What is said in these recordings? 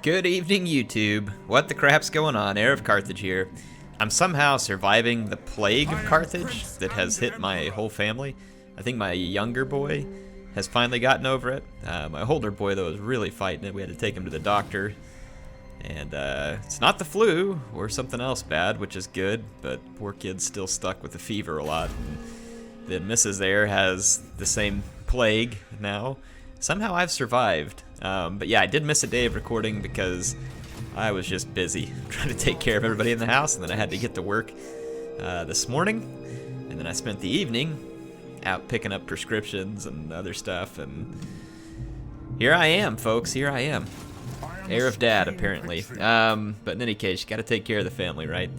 Good evening, YouTube. What the crap's going on? HeirofCarthage here. I'm somehow surviving the plague of Carthage that has hit my whole family. I think my younger boy has finally gotten over it. My older boy, though, is really fighting it. We had to take him to the doctor. And it's not the flu or something else bad, which is good, but poor kid's still stuck with the fever a lot. And then Mrs. there has the same plague now. Somehow I've survived. But yeah, I did miss a day of recording because I was just busy trying to take care of everybody in the house, and then I had to get to work this morning, and then I spent the evening out picking up prescriptions and other stuff, and here I am, folks, here I am. Heir of dad, apparently. But in any case, you gotta take care of the family, right?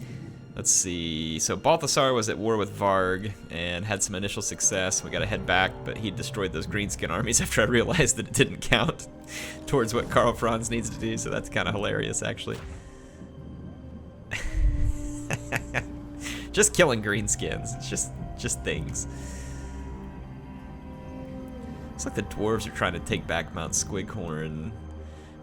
Let's see, so Balthasar was at war with Varg and had some initial success. We gotta head back, but he destroyed those greenskin armies after I realized that it didn't count towards what Karl Franz needs to do, so that's kind of hilarious, actually. Just killing greenskins, it's just things. Looks like the dwarves are trying to take back Mount Squighorn.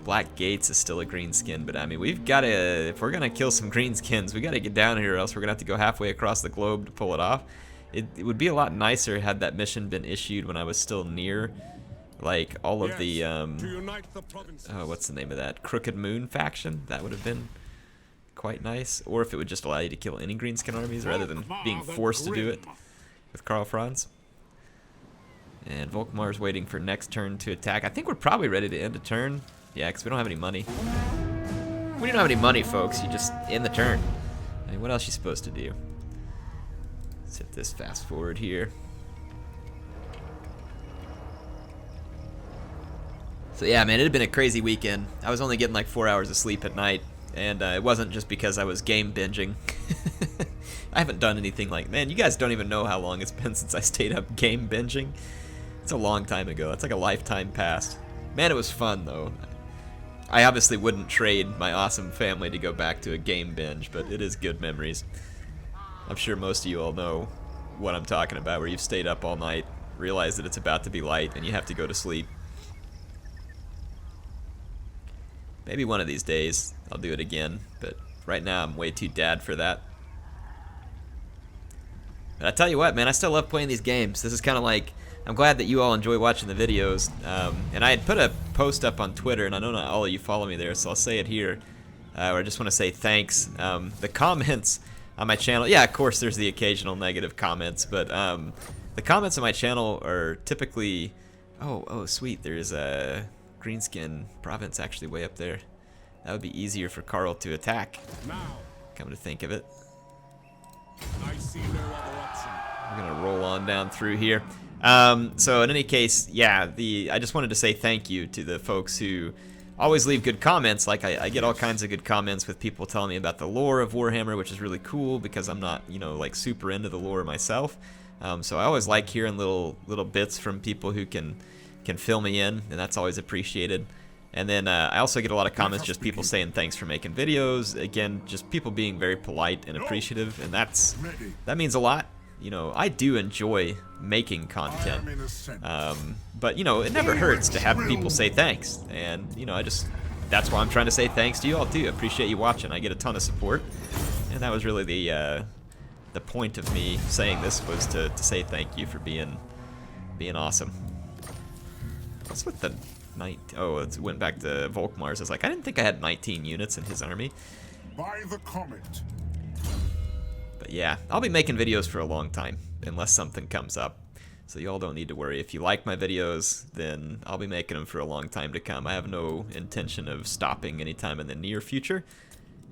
Black Gates is still a greenskin, but I mean, we've got to, if we're gonna kill some greenskins, we gotta get down here, or else we're gonna have to go halfway across the globe to pull it off. It would be a lot nicer had that mission been issued when I was still near, like, all of the, oh, what's the name of that? Crooked Moon faction? That would have been quite nice. Or if it would just allow you to kill any greenskin armies rather than being forced to do it with Karl Franz. And Volkmar's waiting for next turn to attack. I think we're probably ready to end a turn. Yeah, because we don't have any money. We don't have any money, folks. You just end the turn. I mean, what else are you supposed to do? Let's hit this fast forward here. So yeah, man, it had been a crazy weekend. I was only getting like 4 hours of sleep at night, and it wasn't just because I was game binging. I haven't done anything like, man, you guys don't even know how long it's been since I stayed up game binging. It's a long time ago. It's like a lifetime past. Man, it was fun, though. I obviously wouldn't trade my awesome family to go back to a game binge, but it is good memories. I'm sure most of you all know what I'm talking about, where you've stayed up all night, realize that it's about to be light, and you have to go to sleep. Maybe one of these days I'll do it again, but right now I'm way too dad for that. But I tell you what, man, I still love playing these games. This is kind of like, I'm glad that you all enjoy watching the videos. And I had put a post up on Twitter, and I know not all of you follow me there, so I'll say it here. Or I just want to say thanks. The comments on my channel, yeah, of course there's the occasional negative comments, but the comments on my channel are typically, oh sweet, there's a greenskin province actually way up there. That would be easier for Karl to attack, come to think of it. I see no other option. We're gonna roll on down through here. So in any case, yeah, I just wanted to say thank you to the folks who always leave good comments. Like I get all kinds of good comments with people telling me about the lore of Warhammer, which is really cool because I'm not, you know, like super into the lore myself. So I always like hearing little bits from people who can fill me in, and that's always appreciated. And then I also get a lot of comments, just people saying thanks for making videos. Again, just people being very polite and appreciative, and that means a lot. You know, I do enjoy making content, but you know, it never hurts to have people say thanks, and you know, that's why I'm trying to say thanks to you all too. I appreciate you watching. I get a ton of support, and that was really the point of me saying this, was to say thank you for being awesome. What's with the oh, it went back to Volkmar's. I was like, I didn't think I had 19 units in his army. By the comet. But yeah, I'll be making videos for a long time, unless something comes up. So you all don't need to worry. If you like my videos, then I'll be making them for a long time to come. I have no intention of stopping anytime in the near future.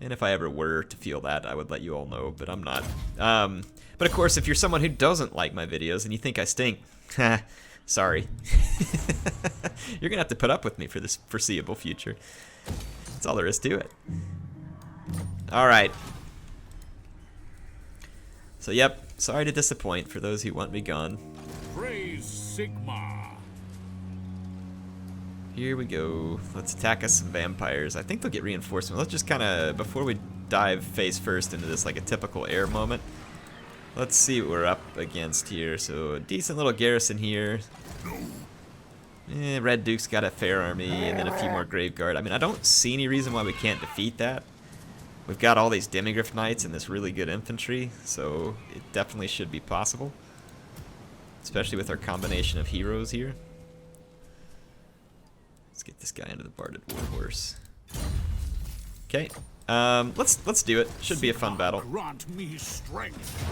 And if I ever were to feel that, I would let you all know, but I'm not. But of course, if you're someone who doesn't like my videos and you think I stink, sorry. You're gonna have to put up with me for this foreseeable future. That's all there is to it. Alright. So yep, sorry to disappoint for those who want me gone. Praise Sigma. Here we go. Let's attack us some vampires. I think they'll get reinforcement. Let's just kind of, before we dive face first into this like a typical air moment, let's see what we're up against here. So a decent little garrison here. Red Duke's got a fair army, and then a few more Grave Guard. I mean, I don't see any reason why we can't defeat that. We've got all these Demigryph Knights and this really good infantry, so it definitely should be possible. Especially with our combination of heroes here. Let's get this guy into the Barded Warhorse. Okay, let's do it. Should be a fun battle. Grant me strength.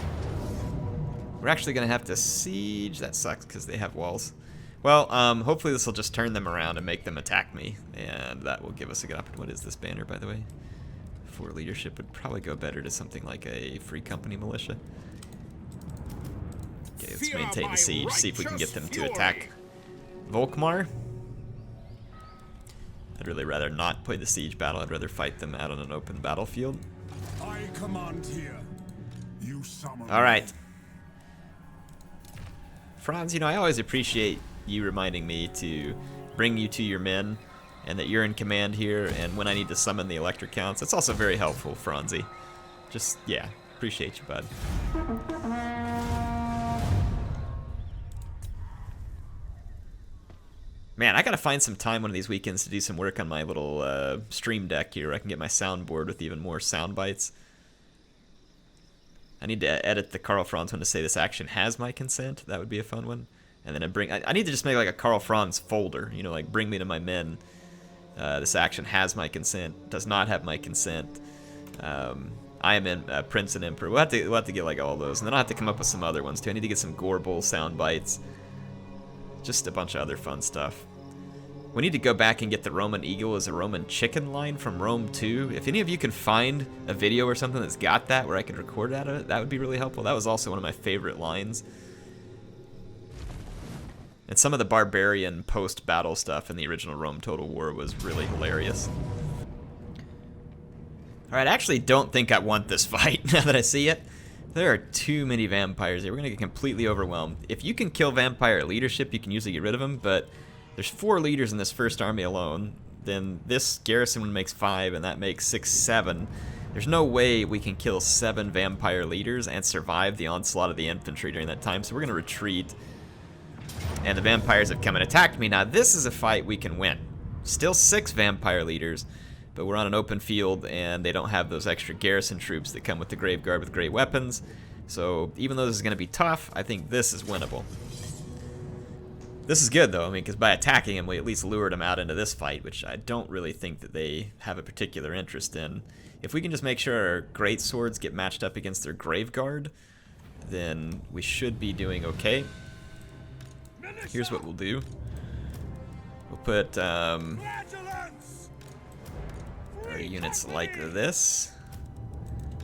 We're actually gonna have to siege. That sucks because they have walls. Well, hopefully this will just turn them around and make them attack me, and that will give us a good opportunity. What is this banner, by the way? For leadership would probably go better to something like a Free Company militia. Okay, let's maintain the siege. See if we can get them to attack Volkmar. I'd really rather not play the siege battle. I'd rather fight them out on an open battlefield. I command here. You summon. All right. Franz, you know, I always appreciate you reminding me to bring you to your men and that you're in command here, and when I need to summon the electric counts. It's also very helpful, Franzi. Just, yeah, appreciate you, bud. Man, I gotta find some time one of these weekends to do some work on my little stream deck here. I can get my soundboard with even more sound bites. I need to edit the Karl Franz one to say this action has my consent. That would be a fun one. And then I need to just make like a Karl Franz folder, you know, like bring me to my men. This action has my consent, does not have my consent. I am in Prince and Emperor. We'll have to get like all those, and then I'll have to come up with some other ones too. I need to get some Gorbel sound bites, just a bunch of other fun stuff. We need to go back and get the Roman Eagle as a Roman chicken line from Rome 2. If any of you can find a video or something that's got that where I could record out of it, that would be really helpful. That was also one of my favorite lines. And some of the barbarian post-battle stuff in the original Rome Total War was really hilarious. Alright, I actually don't think I want this fight now that I see it. There are too many vampires here. We're going to get completely overwhelmed. If you can kill vampire leadership, you can usually get rid of them, but there's 4 leaders in this first army alone. Then this garrison makes 5, and that makes 6, 7. There's no way we can kill 7 vampire leaders and survive the onslaught of the infantry during that time, so we're going to retreat. And the vampires have come and attacked me. Now this is a fight we can win. Still 6 vampire leaders, but we're on an open field and they don't have those extra garrison troops that come with the Grave Guard with great weapons. So even though this is going to be tough, I think this is winnable. This is good though, I mean, because by attacking him we at least lured him out into this fight, which I don't really think that they have a particular interest in. If we can just make sure our great swords get matched up against their Grave Guard, then we should be doing okay. Here's what we'll do. We'll put our units like this.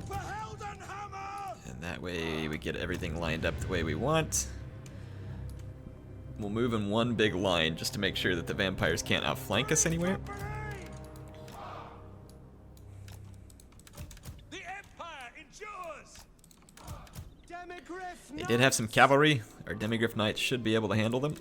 And that way we get everything lined up the way we want. We'll move in one big line just to make sure that the vampires can't outflank us anywhere. They did have some cavalry. Our Demigryph Knights should be able to handle them.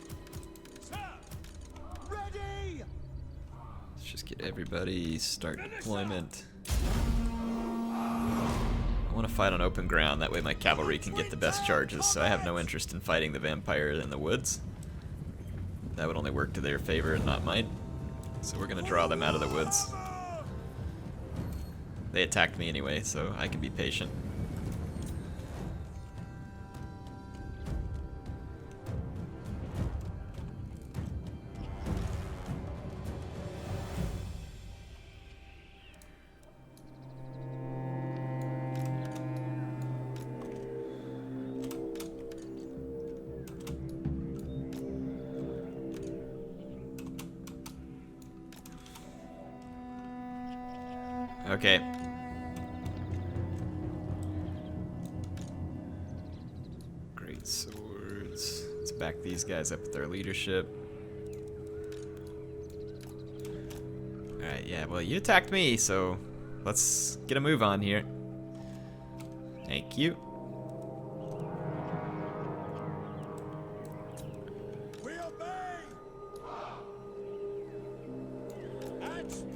Let's just get everybody, start deployment. I want to fight on open ground, that way my cavalry can get the best charges, so I have no interest in fighting the vampire in the woods. That would only work to their favor and not mine. So we're going to draw them out of the woods. They attacked me anyway, so I can be patient. Okay. Great swords. Let's back these guys up with their leadership. Alright, yeah, well, you attacked me, so let's get a move on here. Thank you.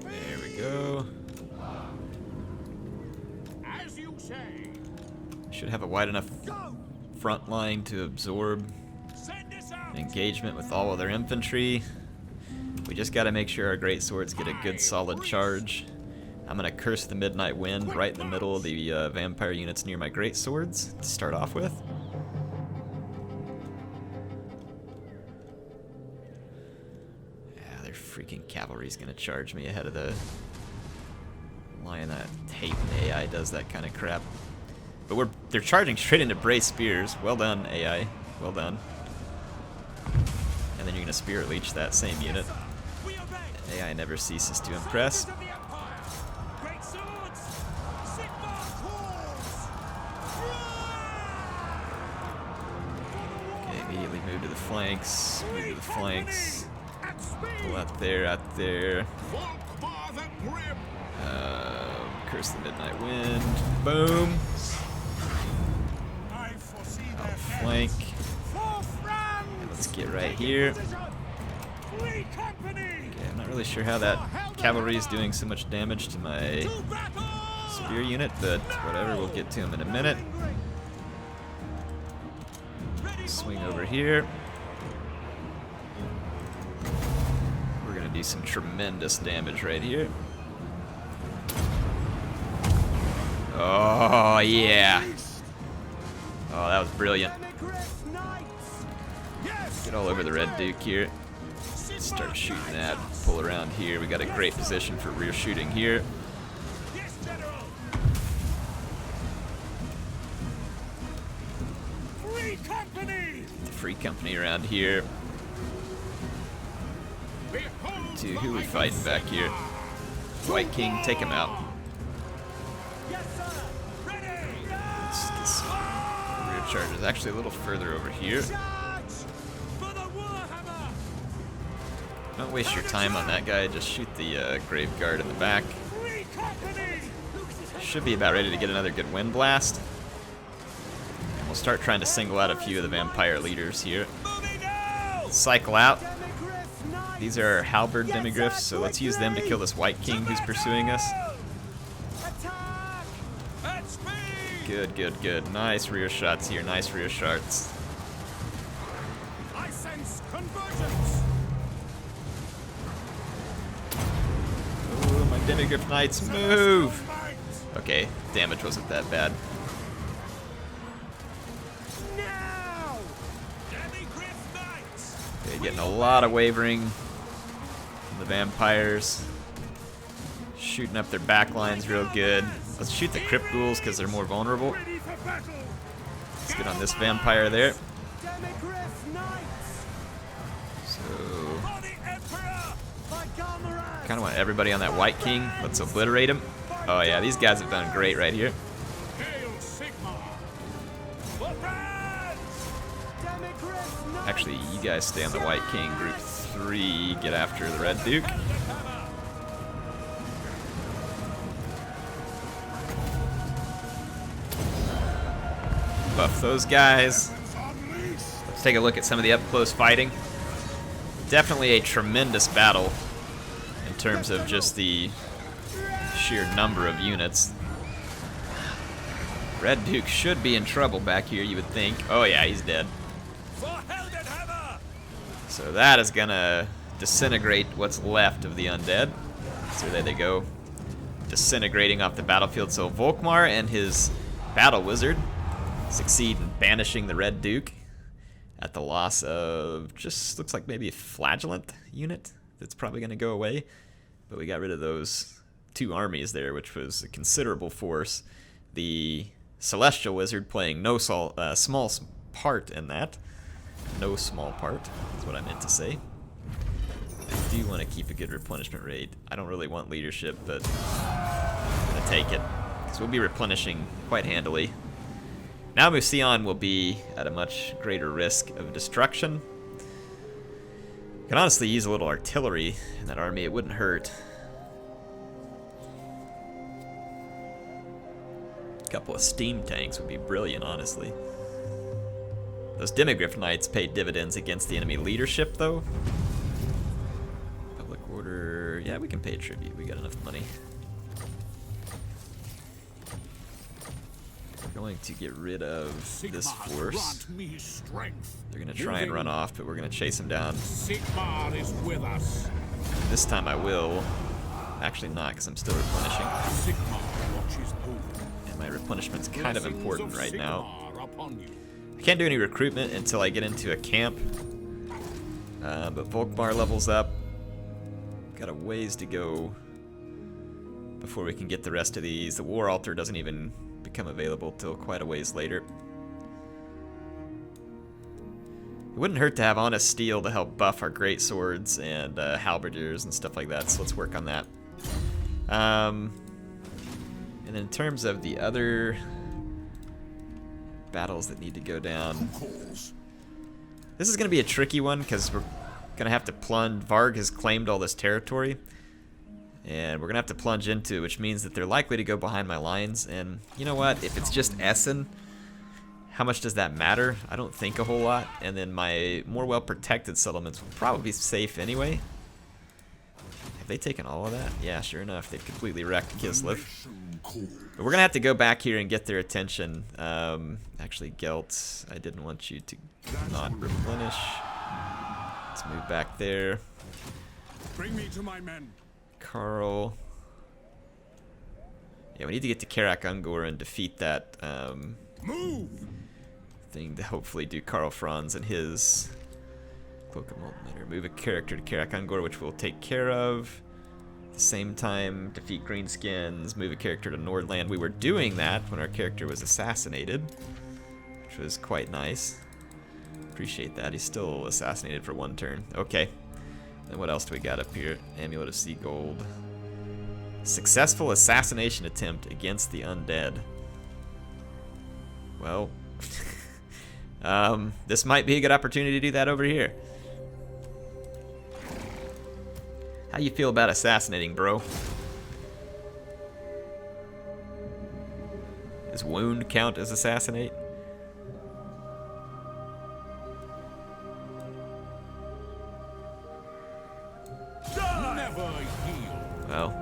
There we go. Should have a wide enough front line to absorb engagement with all of their infantry. We just got to make sure our great swords get a good solid charge. I'm going to curse the Midnight Wind right in the middle of the vampire units near my great swords to start off with. Yeah, their freaking cavalry's going to charge me ahead of the line. That hate AI does that kind of crap. But they're charging straight into Bray Spears. Well done, AI. Well done. And then you're going to Spirit Leech that same unit. AI never ceases to impress. Okay, immediately move to the flanks. Move to the flanks. Pull out there. Curse the Midnight Wind. Boom. Out flank. And let's get right here. Okay, I'm not really sure how that cavalry is doing so much damage to my spear unit, but whatever, we'll get to him in a minute. Swing over here. We're gonna do some tremendous damage right here. Oh, yeah. Oh, that was brilliant. Get all over the Red Duke here. Start shooting that. Pull around here. We got a great position for rear shooting here. The Free Company around here. Who are we fighting back here? White King, take him out. Let's get some rear charges. Actually, a little further over here. Don't waste your time on that guy. Just shoot the Grave Guard in the back. Should be about ready to get another good wind blast. And we'll start trying to single out a few of the vampire leaders here. Cycle out. These are halberd demigryphs, so let's use them to kill this White King who's pursuing us. Good, good, good. Nice rear shots here. Nice rear shots. I sense convergence. Oh, my demigryph knights, move! Okay, damage wasn't that bad. Okay, getting a lot of wavering from the vampires. Shooting up their back lines real good. Let's shoot the Crypt Ghouls because they're more vulnerable. Let's get on this vampire there. So, kind of want everybody on that White King. Let's obliterate him. Oh yeah, these guys have done great right here. Actually, you guys stay on the White King. Group 3, get after the Red Duke. Buff those guys. Let's take a look at some of the up-close fighting. Definitely a tremendous battle in terms of just the sheer number of units. Red Duke should be in trouble back here, you would think. Oh yeah, he's dead. So that is gonna disintegrate what's left of the undead. So there they go, disintegrating off the battlefield. So Volkmar and his battle wizard succeed in banishing the Red Duke at the loss of just looks like maybe a flagellant unit that's probably gonna go away. But we got rid of those 2 armies there, which was a considerable force. The Celestial Wizard playing no small part in that. No small part, is what I meant to say. I do want to keep a good replenishment rate. I don't really want leadership, but I'm going to take it. Because we'll be replenishing quite handily. Now Mousillon will be at a much greater risk of destruction. You can honestly use a little artillery in that army, it wouldn't hurt. A couple of steam tanks would be brilliant, honestly. Those Demigryph Knights paid dividends against the enemy leadership, though. Public order... yeah, we can pay tribute. We got enough money. We're going to get rid of this force. They're going to try and run off, but we're going to chase them down. Sigmar is with us. This time I will. Actually not, because I'm still replenishing. And my replenishment's kind of important right now. I can't do any recruitment until I get into a camp. But Volkmar levels up. Got a ways to go before we can get the rest of these. The War Altar doesn't even become available till quite a ways later. It wouldn't hurt to have Honest Steel to help buff our great swords and halberdiers and stuff like that, so let's work on that. And in terms of the other battles that need to go down, this is going to be a tricky one because we're going to have to plunge. Varg has claimed all this territory, and we're going to have to plunge into it, which means that they're likely to go behind my lines. And you know what? If it's just Essen, how much does that matter? I don't think a whole lot. And then my more well-protected settlements will probably be safe anyway. Have they taken all of that? Yeah, sure enough. They've completely wrecked Kislev. But we're going to have to go back here and get their attention. Actually, Gelt, I didn't want you to not replenish. Let's move back there. Bring me to my men. Karl. Yeah, we need to get to Karak Ungor and defeat that Move! thing to hopefully do Karl Franz and his Cloak of Molten Matter. Move a character to Karak Ungor, which we'll take care of. At the same time, defeat Greenskins, move a character to Nordland. We were doing that when our character was assassinated, which was quite nice. Appreciate that. He's still assassinated for one turn. Okay. Then what else do we got up here? Amulet of Sea Gold. Successful assassination attempt against the undead. Well, this might be a good opportunity to do that over here. How you feel about assassinating, bro? Does wound count as assassinate? Well,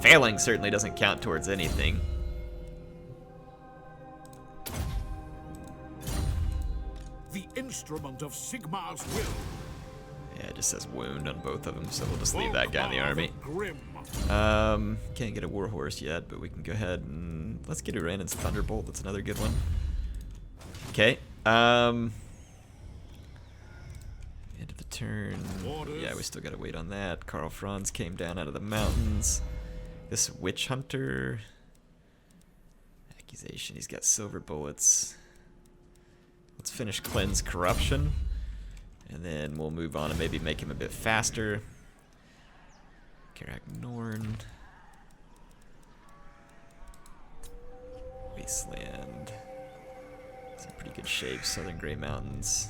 failing certainly doesn't count towards anything. The instrument of Sigmar's will. Yeah, it just says wound on both of them, so we'll just leave that guy in the army. Can't get a warhorse yet, but we can go ahead and let's get Uranus Thunderbolt. That's another good one. Okay. End of the turn. Yeah, we still gotta wait on that. Karl Franz came down out of the mountains. This witch hunter accusation. He's got silver bullets. Let's finish Cleanse Corruption, and then we'll move on and maybe make him a bit faster. Karak Norn. Wasteland. It's in pretty good shape. Southern Grey Mountains.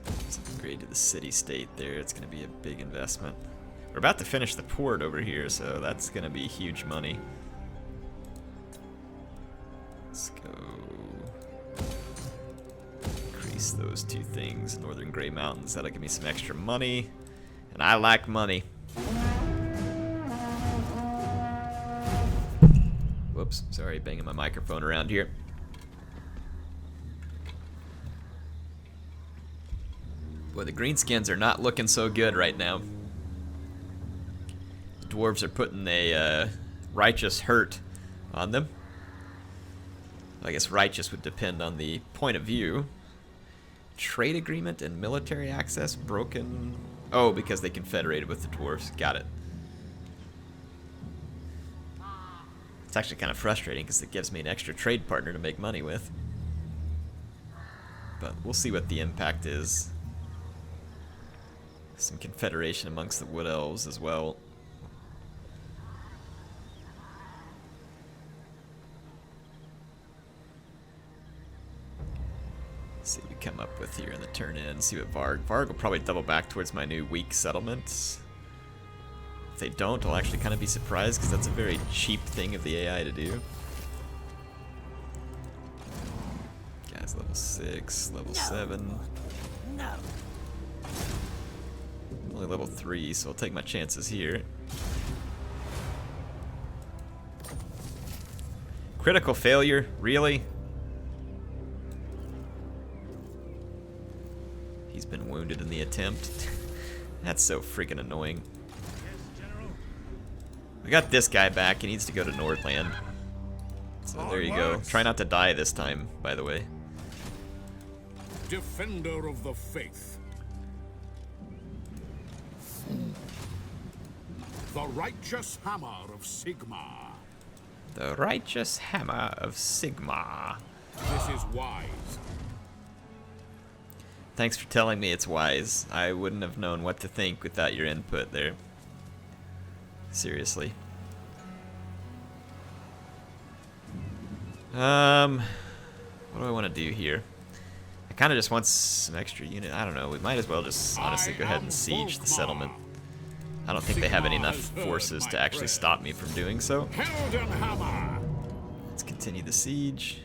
Let's upgrade to the city-state there. It's going to be a big investment. We're about to finish the port over here, so that's going to be huge money. Let's go increase those two things. Northern Grey Mountains, that'll give me some extra money. And I like money. Whoops, sorry, banging my microphone around here. Boy, the greenskins are not looking so good right now. The dwarves are putting a righteous hurt on them. I guess righteous would depend on the point of view. Trade agreement and military access broken. Oh, because they confederated with the dwarves. Got it. It's actually kind of frustrating because it gives me an extra trade partner to make money with. But we'll see what the impact is. Some confederation amongst the wood elves as well. See what we come up with here in the turn in. See what Varg will probably double back towards my new weak settlements. If they don't, I'll actually kind of be surprised because that's a very cheap thing of the AI to do. Guys, level 6, level 7. No. Only level 3, so I'll take my chances here. Critical failure? Really? He's been wounded in the attempt. That's so freaking annoying. We got this guy back. He needs to go to Nordland. So there you go. Try not to die this time, by the way. Defender of the faith. The righteous hammer of Sigma. The righteous hammer of Sigma. This is wise. Thanks for telling me it's wise. I wouldn't have known what to think without your input there. Seriously. What do I want to do here? I kind of just want some extra unit. I don't know. We might as well just honestly go ahead and siege the settlement. I don't think they have enough forces to actually stop me from doing so. Let's continue the siege.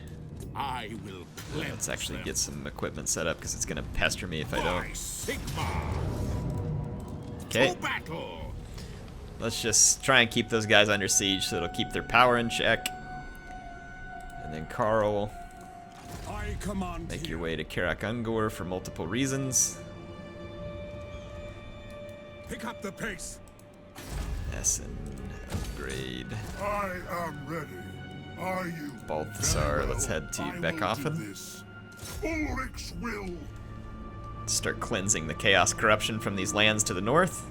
Let's actually get some equipment set up because it's going to pester me if I don't. Okay. Let's just try and keep those guys under siege so it'll keep their power in check. And then Karl, make your way to Karak for multiple reasons. Pick up the pace. Essen, upgrade. I am ready. Are you? Balthasar, let's head to Beckhofen. Ulrich's will. Start cleansing the chaos corruption from these lands to the north.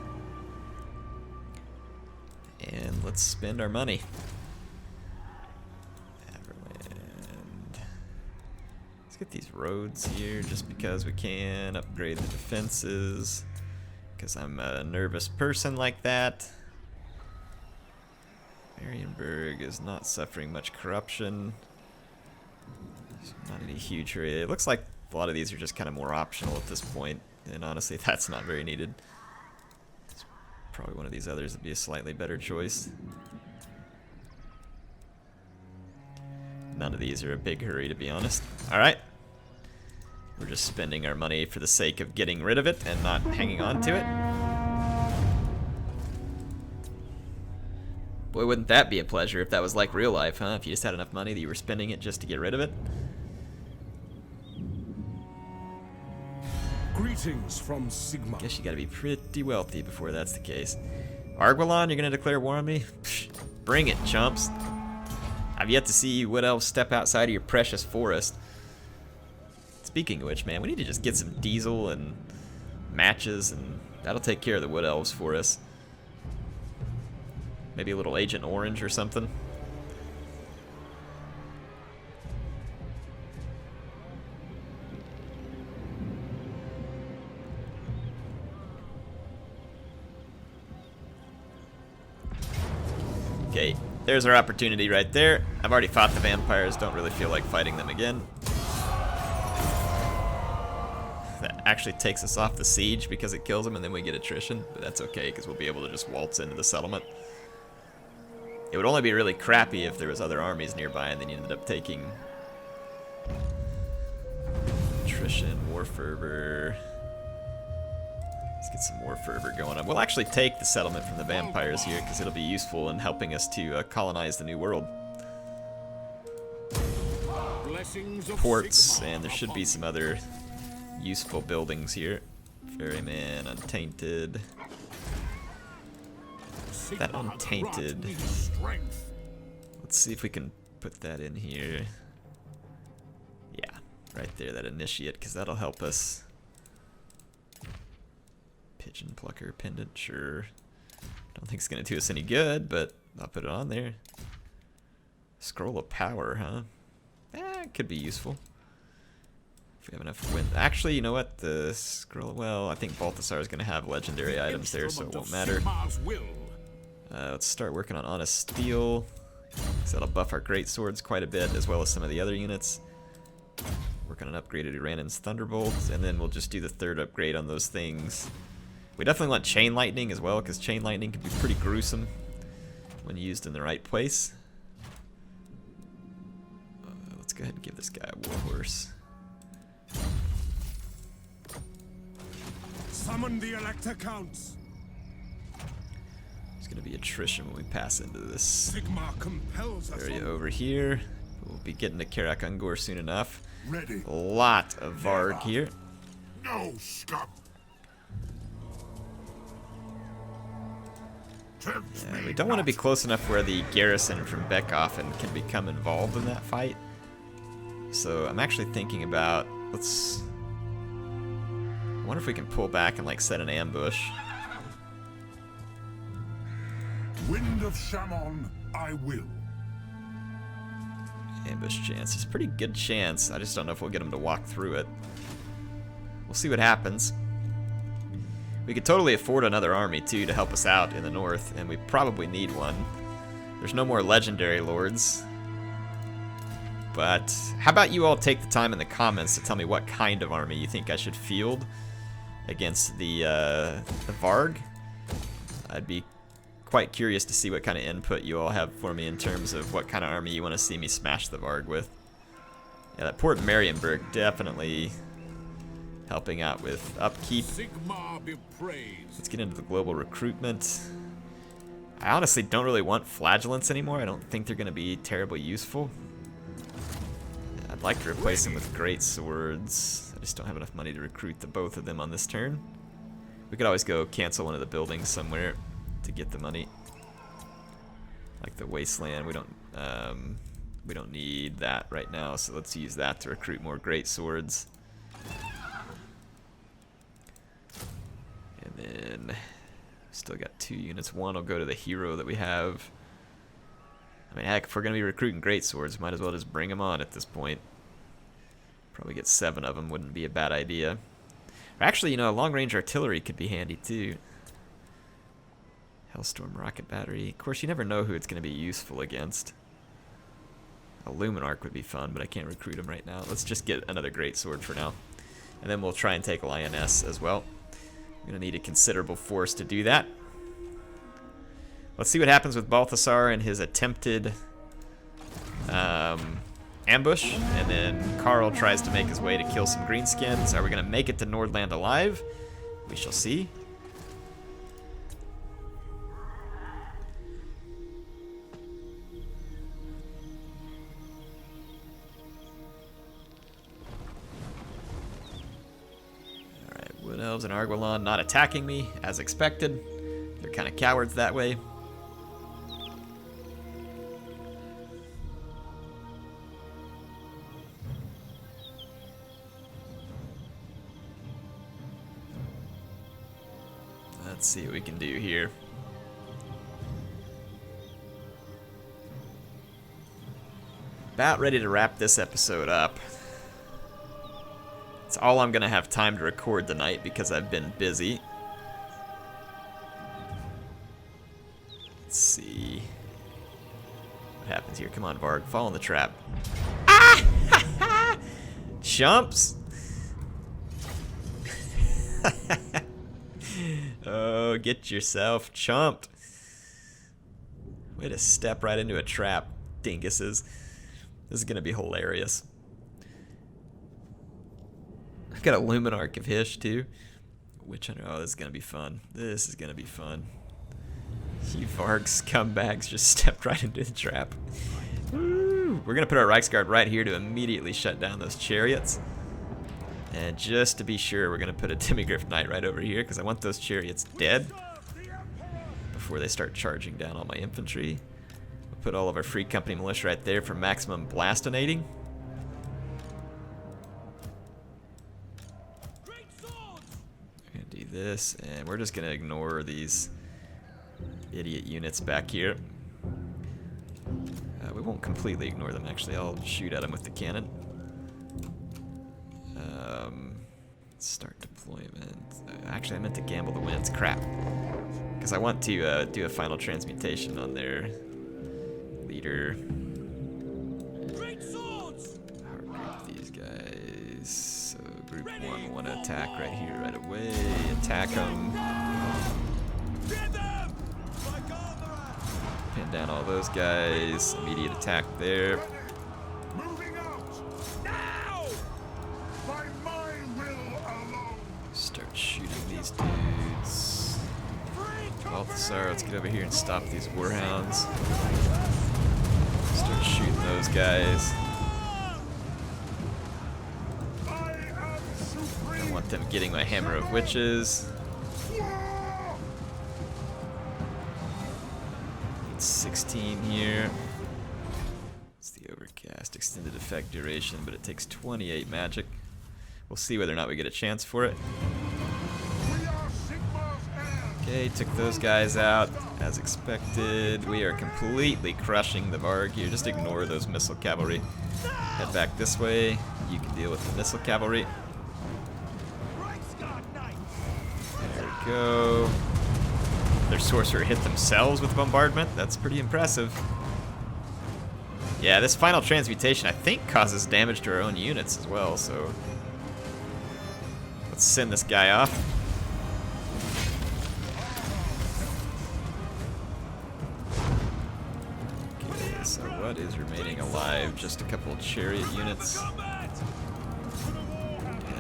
And let's spend our money. Let's get these roads here just because we can. Upgrade the defenses. Because I'm a nervous person like that. Marienburg is not suffering much corruption. There's not any huge hurry. It looks like a lot of these are just kind of more optional at this point. And honestly, that's not very needed. Probably one of these others would be a slightly better choice. None of these are a big hurry, to be honest. Alright. We're just spending our money for the sake of getting rid of it and not hanging on to it. Boy, wouldn't that be a pleasure if that was like real life, huh? If you just had enough money that you were spending it just to get rid of it. Greetings from Sigma. Guess you gotta be pretty wealthy before that's the case. Arguelon, you're gonna declare war on me? Psh, bring it, chumps. I've yet to see Wood Elves step outside of your precious forest. Speaking of which, man, we need to just get some diesel and matches, and that'll take care of the Wood Elves for us. Maybe a little Agent Orange or something. Okay, there's our opportunity right there. I've already fought the vampires, don't really feel like fighting them again. That actually takes us off the siege because it kills them and then we get attrition, but that's okay because we'll be able to just waltz into the settlement. It would only be really crappy if there was other armies nearby and then you ended up taking attrition, war fervor. Let's get some war fervor going on. We'll actually take the settlement from the vampires here because it'll be useful in helping us to colonize the new world. Ports, and there should be some other useful buildings here. Ferryman, Untainted. That Untainted. Let's see if we can put that in here. Yeah, right there, that Initiate, because that'll help us. Pigeon Plucker Pendant, sure. Don't think it's going to do us any good, but I'll put it on there. Scroll of Power, huh? It could be useful. If we have enough wind. Actually, you know what? The scroll, well, I think Balthasar is going to have legendary items there, so it won't matter. Let's start working on Honest Steel. So that'll buff our great swords quite a bit, as well as some of the other units. Work on an upgraded Uranin's Thunderbolts, and then we'll just do the third upgrade on those things. We definitely want Chain Lightning as well, because Chain Lightning can be pretty gruesome when used in the right place. Let's go ahead and give this guy a Warhorse. Summon the Elector Counts. There's going to be attrition when we pass into this Sigma compels us area on. over here. We'll be getting to Karak soon enough. Ready. A lot of Varg here. No scum. Yeah, we don't want to be close enough where the garrison from Beckhoffen can become involved in that fight. So I'm actually thinking about, I wonder if we can pull back and like set an ambush. Wind of Shammon, I will. Ambush chance. It's a pretty good chance. I just don't know if we'll get them to walk through it. We'll see what happens. We could totally afford another army too to help us out in the north, and we probably need one. There's no more legendary lords. But how about you all take the time in the comments to tell me what kind of army you think I should field against the Varg. I'd be quite curious to see what kind of input you all have for me in terms of what kind of army you want to see me smash the Varg with. Yeah, that Port Marienburg definitely helping out with upkeep. Let's get into the global recruitment. I honestly don't really want flagellants anymore. I don't think they're going to be terribly useful. I'd like to replace them with great swords. I just don't have enough money to recruit the both of them on this turn. We could always go cancel one of the buildings somewhere to get the money. Like the wasteland, we don't need that right now, so let's use that to recruit more great swords. And then still got 2 units. One will go to the hero that we have. I mean, heck, if we're gonna be recruiting great swords, might as well just bring them on at this point. Probably get 7 of them, wouldn't be a bad idea. Or actually, you know, long-range artillery could be handy too. Hellstorm rocket battery. Of course, you never know who it's going to be useful against. A Luminarch would be fun, but I can't recruit him right now. Let's just get another great sword for now. And then we'll try and take Lioness as well. I'm going to need a considerable force to do that. Let's see what happens with Balthasar and his attempted ambush. And then Karl tries to make his way to kill some greenskins. Are we going to make it to Nordland alive? We shall see. Wood Elves and Arguelon not attacking me, as expected. They're kind of cowards that way. Let's see what we can do here. About ready to wrap this episode up. It's all I'm gonna have time to record tonight because I've been busy. Let's see what happens here. Come on, Varg, fall in the trap. Ah! Chumps! Oh, get yourself chumped. Way to step right into a trap, dinguses. This is gonna be hilarious. I've got a Luminarch of Hish too. Witch Hunter. Oh, this is gonna be fun. This is gonna be fun. You Varg scumbags just stepped right into the trap. Woo! We're gonna put our Reichsguard right here to immediately shut down those chariots. And just to be sure, we're gonna put a Demigryph Knight right over here because I want those chariots dead before they start charging down all my infantry. We'll put all of our Free Company militia right there for maximum blastinating. This, and we're just gonna ignore these idiot units back here. We won't completely ignore them, actually. I'll shoot at them with the cannon. Start deployment. Actually, I meant to gamble the wins. Crap. Because I want to do a final transmutation on their leader. Great swords! Hard group these guys. So group 1 will want to attack right here, right away. Attack them. Pin down all those guys. Immediate attack there. Moving out now. By my will alone. Start shooting these dudes. Balthasar, let's get over here and stop these warhounds. Start shooting those guys. I want them getting my Hammer of Witches. 16 here. It's the overcast extended effect duration, but it takes 28 magic. We'll see whether or not we get a chance for it. Okay, took those guys out as expected. We are completely crushing the Varg here. Just ignore those missile cavalry. Head back this way. You can deal with the missile cavalry. There we go. Their sorcerer hit themselves with bombardment. That's pretty impressive. Yeah, this final transmutation I think causes damage to our own units as well, so let's send this guy off. Okay, so what is remaining alive? Just a couple of chariot units. Yeah,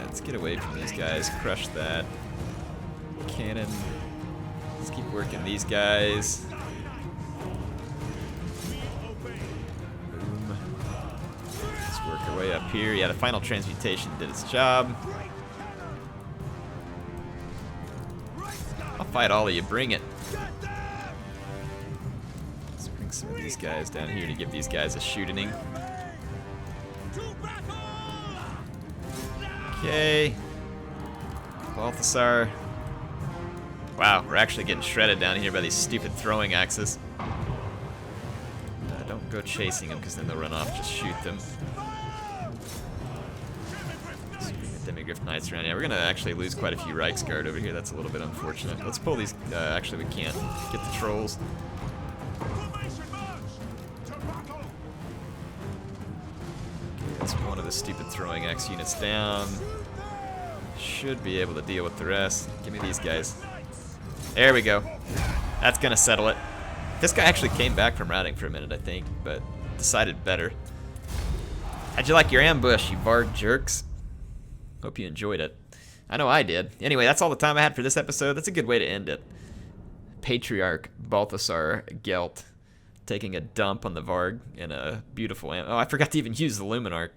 let's get away from these guys, crush that. Cannon. Let's keep working these guys. Boom. Let's work our way up here. Yeah, the final transmutation did its job. I'll fight all of you, bring it. Let's bring some of these guys down here to give these guys a shooting. Okay. Balthasar. Wow, we're actually getting shredded down here by these stupid throwing axes. Don't go chasing them because then they'll run off. Just shoot them. Let's bring the Demigriff Knights around. Yeah, we're going to actually lose quite a few Reichsguard over here. That's a little bit unfortunate. Let's pull these. Actually, we can't. Get the trolls. Okay, that's one of the stupid throwing axe units down. Should be able to deal with the rest. Give me these guys. There we go. That's gonna settle it. This guy actually came back from routing for a minute, I think, but decided better. How'd you like your ambush, you Varg jerks? Hope you enjoyed it. I know I did. Anyway, that's all the time I had for this episode. That's a good way to end it. Patriarch Balthasar Gelt taking a dump on the Varg in a beautiful oh, I forgot to even use the Luminarch.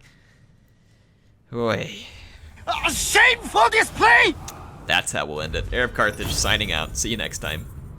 Oy. A shameful display! That's how we'll end it. HeirofCarthage signing out. See you next time.